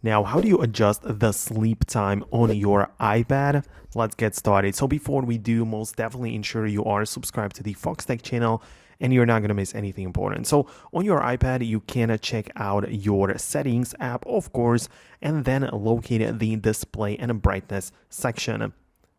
Now, how do you adjust the sleep time on your iPad? Let's get started. So before we do, most definitely ensure you are subscribed to the Foxtecc channel and you're not going to miss anything important. So on your iPad, you can check out your settings app, of course, and then locate the display and brightness section.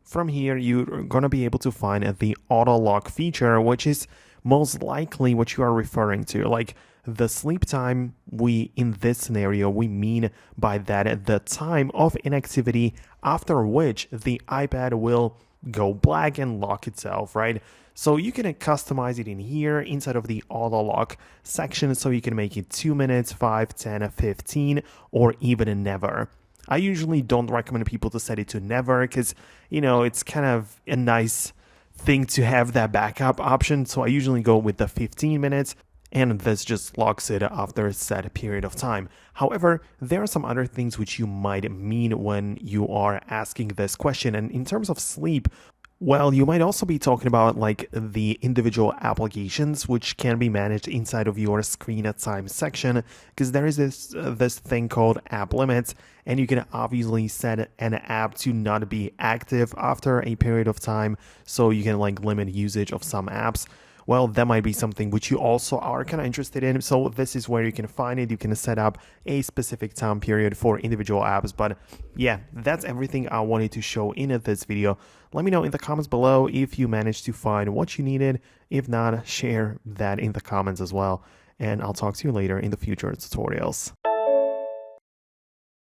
From here, you're going to be able to find the auto lock feature, which is most likely what you are referring to. Like the sleep time, in this scenario, we mean by that the time of inactivity after which the iPad will go black and lock itself, right? So you can customize it in here inside of the auto lock section. So you can make it 2 minutes, 5, 10, 15, or even never. I usually don't recommend people to set it to never because, it's kind of a nice thing to have that backup option. So I usually go with the 15 minutes and this just locks it after a set period of time. However, there are some other things which you might mean when you are asking this question. And in terms of sleep, well, you might also be talking about like the individual applications which can be managed inside of your screen at time section, because there is this thing called app limits, and you can obviously set an app to not be active after a period of time, so you can like limit usage of some apps. Well, that might be something which you also are kind of interested in. So this is where you can find it. You can set up a specific time period for individual apps. But yeah, that's everything I wanted to show in this video. Let me know in the comments below if you managed to find what you needed. If not, share that in the comments as well. And I'll talk to you later in the future tutorials.